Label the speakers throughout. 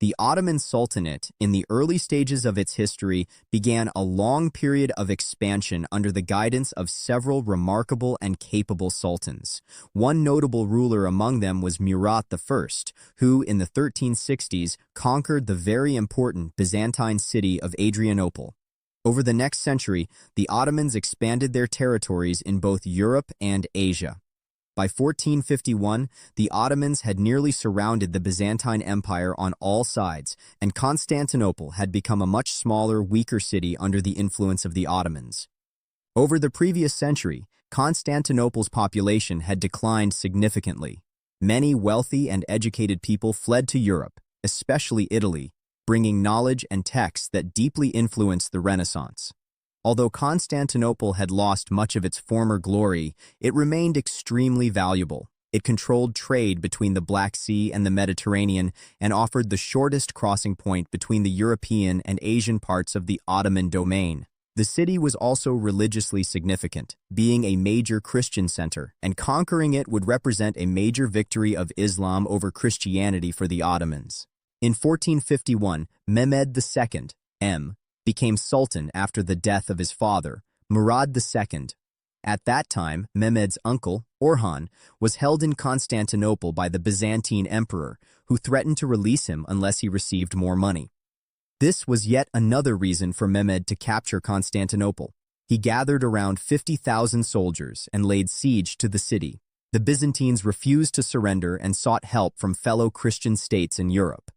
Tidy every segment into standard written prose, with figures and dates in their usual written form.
Speaker 1: The Ottoman Sultanate, in the early stages of its history, began a long period of expansion under the guidance of several remarkable and capable sultans. One notable ruler among them was Murad I, who, in the 1360s, conquered the very important Byzantine city of Adrianople. Over the next century, the Ottomans expanded their territories in both Europe and Asia. By 1451, the Ottomans had nearly surrounded the Byzantine Empire on all sides, and Constantinople had become a much smaller, weaker city under the influence of the Ottomans. Over the previous century, Constantinople's population had declined significantly. Many wealthy and educated people fled to Europe, especially Italy, bringing knowledge and texts that deeply influenced the Renaissance. Although Constantinople had lost much of its former glory, it remained extremely valuable. It controlled trade between the Black Sea and the Mediterranean and offered the shortest crossing point between the European and Asian parts of the Ottoman domain. The city was also religiously significant, being a major Christian center, and conquering it would represent a major victory of Islam over Christianity for the Ottomans. In 1451, Mehmed II, M., became sultan after the death of his father, Murad II. At that time, Mehmed's uncle, Orhan, was held in Constantinople by the Byzantine emperor, who threatened to release him unless he received more money. This was yet another reason for Mehmed to capture Constantinople. He gathered around 50,000 soldiers and laid siege to the city. The Byzantines refused to surrender and sought help from fellow Christian states in Europe.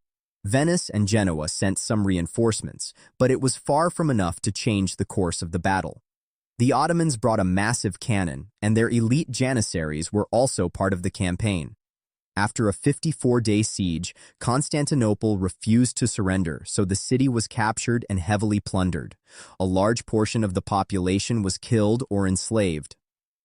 Speaker 1: Venice and Genoa sent some reinforcements, but it was far from enough to change the course of the battle. The Ottomans brought a massive cannon, and their elite janissaries were also part of the campaign. After a 54-day siege, Constantinople refused to surrender, so the city was captured and heavily plundered. A large portion of the population was killed or enslaved.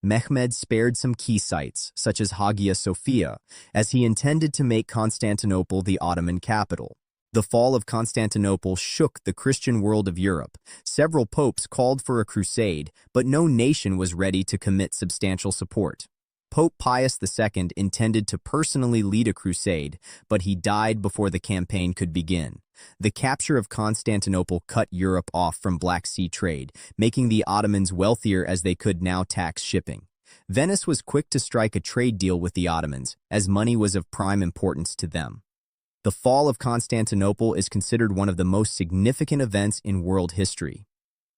Speaker 1: Mehmed spared some key sites, such as Hagia Sophia, as he intended to make Constantinople the Ottoman capital. The fall of Constantinople shook the Christian world of Europe. Several popes called for a crusade, but no nation was ready to commit substantial support. Pope Pius II intended to personally lead a crusade, but he died before the campaign could begin. The capture of Constantinople cut Europe off from Black Sea trade, making the Ottomans wealthier as they could now tax shipping. Venice was quick to strike a trade deal with the Ottomans, as money was of prime importance to them. The fall of Constantinople is considered one of the most significant events in world history.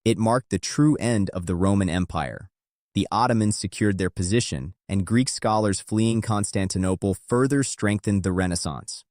Speaker 1: It marked the true end of the Roman Empire. The Ottomans secured their position, and Greek scholars fleeing Constantinople further strengthened the Renaissance.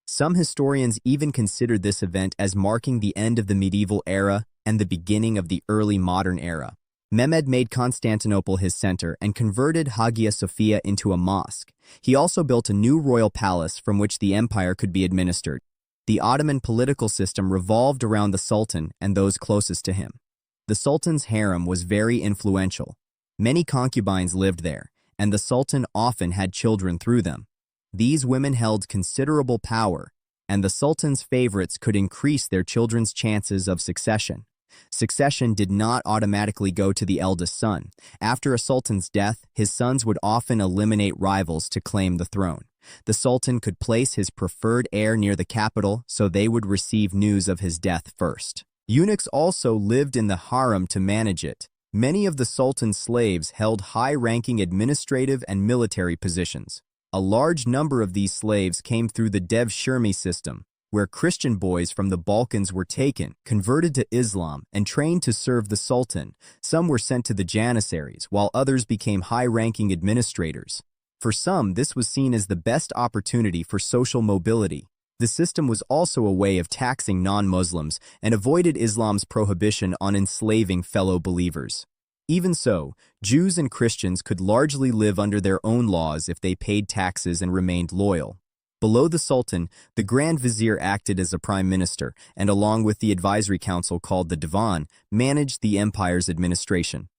Speaker 1: Some historians even considered this event as marking the end of the medieval era and the beginning of the early modern era. Mehmed made Constantinople his center and converted Hagia Sophia into a mosque. He also built a new royal palace from which the empire could be administered. The Ottoman political system revolved around the sultan and those closest to him. The sultan's harem was very influential. Many concubines lived there, and the sultan often had children through them. These women held considerable power, and the sultan's favorites could increase their children's chances of succession. Succession did not automatically go to the eldest son. After a sultan's death, his sons would often eliminate rivals to claim the throne. The sultan could place his preferred heir near the capital, so they would receive news of his death first. Eunuchs also lived in the harem to manage it. Many of the sultan's slaves held high-ranking administrative and military positions. A large number of these slaves came through the devshirme system, where Christian boys from the Balkans were taken, converted to Islam, and trained to serve the sultan. Some were sent to the janissaries, while others became high-ranking administrators. For some, this was seen as the best opportunity for social mobility. The system was also a way of taxing non-Muslims and avoided Islam's prohibition on enslaving fellow believers. Even so, Jews and Christians could largely live under their own laws if they paid taxes and remained loyal. Below the Sultan, the Grand Vizier acted as a prime minister and, along with the advisory council called the Divan, managed the empire's administration.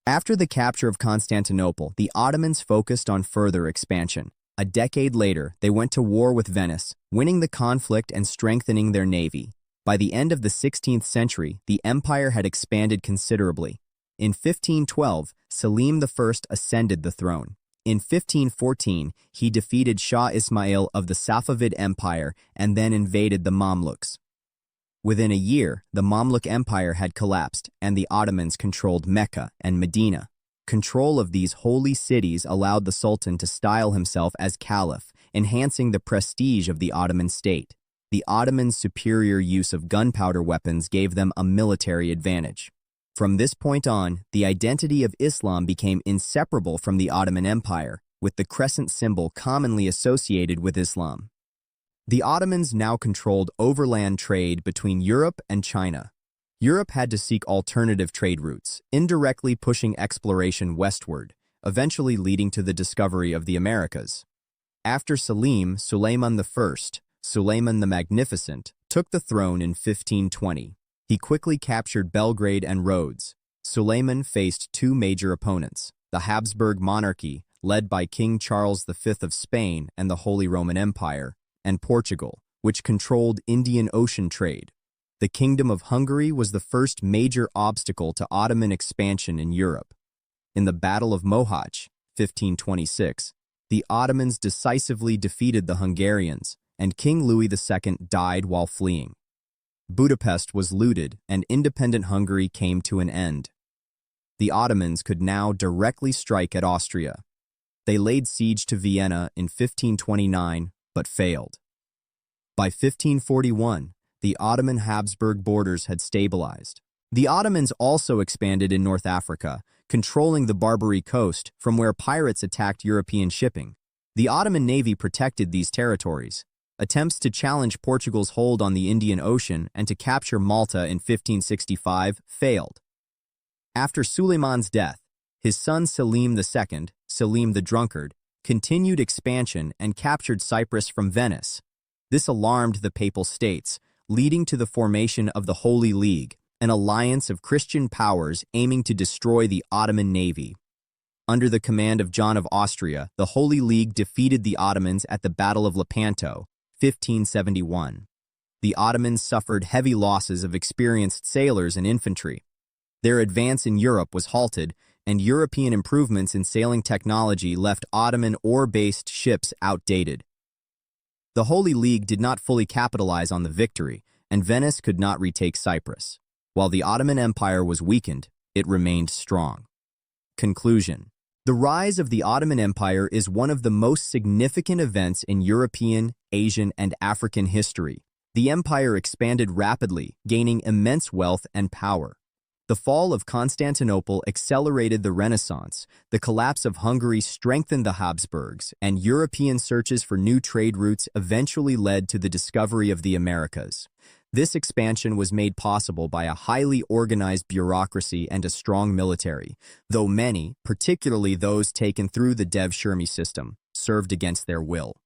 Speaker 1: After the capture of Constantinople, the Ottomans focused on further expansion. A decade later, they went to war with Venice, winning the conflict and strengthening their navy. By the end of the 16th century, the empire had expanded considerably. In 1512, Selim I ascended the throne. In 1514, he defeated Shah Ismail of the Safavid Empire and then invaded the Mamluks. Within a year, the Mamluk Empire had collapsed and the Ottomans controlled Mecca and Medina. Control of these holy cities allowed the Sultan to style himself as Caliph, enhancing the prestige of the Ottoman state. The Ottomans' superior use of gunpowder weapons gave them a military advantage. From this point on, the identity of Islam became inseparable from the Ottoman Empire, with the crescent symbol commonly associated with Islam. The Ottomans now controlled overland trade between Europe and China. Europe had to seek alternative trade routes, indirectly pushing exploration westward, eventually leading to the discovery of the Americas. After Suleiman I, Suleiman the Magnificent, took the throne in 1520. He quickly captured Belgrade and Rhodes. Suleiman faced two major opponents, the Habsburg monarchy, led by King Charles V of Spain and the Holy Roman Empire, and Portugal, which controlled Indian Ocean trade. The Kingdom of Hungary was the first major obstacle to Ottoman expansion in Europe. In the Battle of Mohacs, 1526, the Ottomans decisively defeated the Hungarians, and King Louis II died while fleeing. Budapest was looted, and independent Hungary came to an end. The Ottomans could now directly strike at Austria. They laid siege to Vienna in 1529, but failed. By 1541, the Ottoman-Habsburg borders had stabilized. The Ottomans also expanded in North Africa, controlling the Barbary coast from where pirates attacked European shipping. The Ottoman navy protected these territories. Attempts to challenge Portugal's hold on the Indian Ocean and to capture Malta in 1565 failed. After Suleiman's death, his son Selim II, Selim the Drunkard, continued expansion and captured Cyprus from Venice. This alarmed the Papal States, leading to the formation of the Holy League, an alliance of Christian powers aiming to destroy the Ottoman navy. Under the command of John of Austria, the Holy League defeated the Ottomans at the Battle of Lepanto, 1571. The Ottomans suffered heavy losses of experienced sailors and infantry. Their advance in Europe was halted, and European improvements in sailing technology left Ottoman oar-based ships outdated. The Holy League did not fully capitalize on the victory, and Venice could not retake Cyprus. While the Ottoman Empire was weakened, it remained strong. Conclusion. The rise of the Ottoman Empire is one of the most significant events in European, Asian, and African history. The empire expanded rapidly, gaining immense wealth and power. The fall of Constantinople accelerated the Renaissance, the collapse of Hungary strengthened the Habsburgs, and European searches for new trade routes eventually led to the discovery of the Americas. This expansion was made possible by a highly organized bureaucracy and a strong military, though many, particularly those taken through the Dev Shirmi system, served against their will.